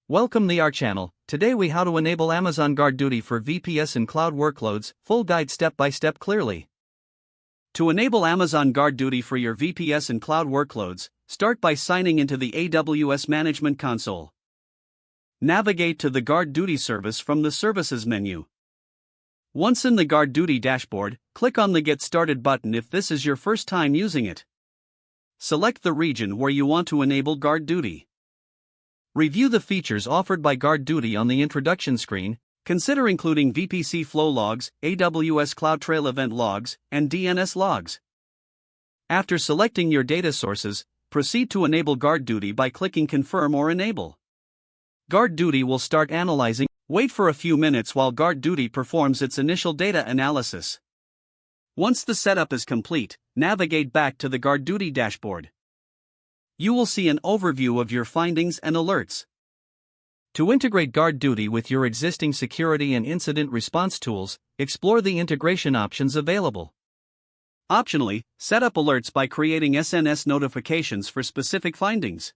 Welcome to our channel. Today we how to enable Amazon GuardDuty for VPS and cloud workloads, full guide step by step clearly. To enable Amazon GuardDuty for your VPS and cloud workloads, start by signing into the AWS Management Console. Navigate to the GuardDuty service from the Services menu. Once in the GuardDuty dashboard, click on the Get Started button if this is your first time using it. Select the region where you want to enable GuardDuty. Review the features offered by GuardDuty on the introduction screen. Consider including VPC flow logs, AWS CloudTrail event logs, and DNS logs. After selecting your data sources, proceed to enable GuardDuty by clicking Confirm or Enable. GuardDuty will start analyzing. Wait for a few minutes while GuardDuty performs its initial data analysis. Once the setup is complete, navigate back to the GuardDuty dashboard. You will see an overview of your findings and alerts. To integrate GuardDuty with your existing security and incident response tools, explore the integration options available. Optionally, set up alerts by creating SNS notifications for specific findings.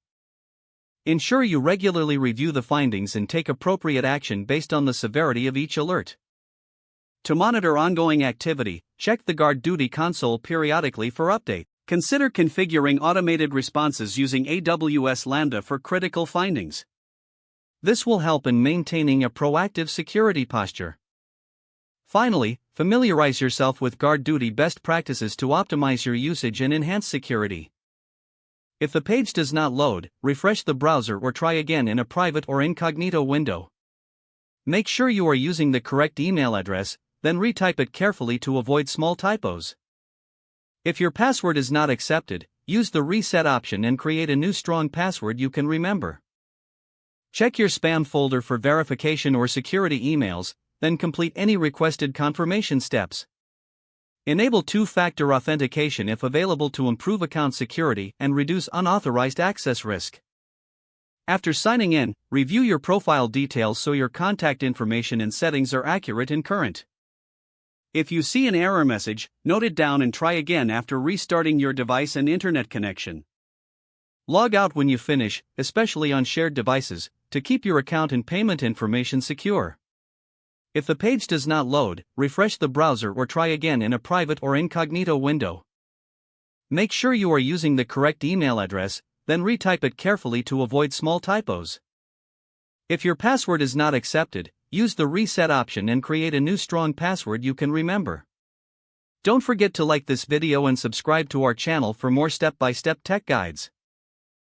Ensure you regularly review the findings and take appropriate action based on the severity of each alert. To monitor ongoing activity, check the GuardDuty console periodically for update. Consider configuring automated responses using AWS Lambda for critical findings. This will help in maintaining a proactive security posture. Finally, familiarize yourself with GuardDuty best practices to optimize your usage and enhance security. If the page does not load, refresh the browser or try again in a private or incognito window. Make sure you are using the correct email address, then retype it carefully to avoid small typos. If your password is not accepted, use the reset option and create a new strong password you can remember. Check your spam folder for verification or security emails, then complete any requested confirmation steps. Enable two-factor authentication if available to improve account security and reduce unauthorized access risk. After signing in, review your profile details so your contact information and settings are accurate and current. If you see an error message, note it down and try again after restarting your device and internet connection. Log out when you finish, especially on shared devices, to keep your account and payment information secure. If the page does not load, refresh the browser or try again in a private or incognito window. Make sure you are using the correct email address, then retype it carefully to avoid small typos. If your password is not accepted, use the reset option and create a new strong password you can remember. Don't forget to like this video and subscribe to our channel for more step-by-step tech guides.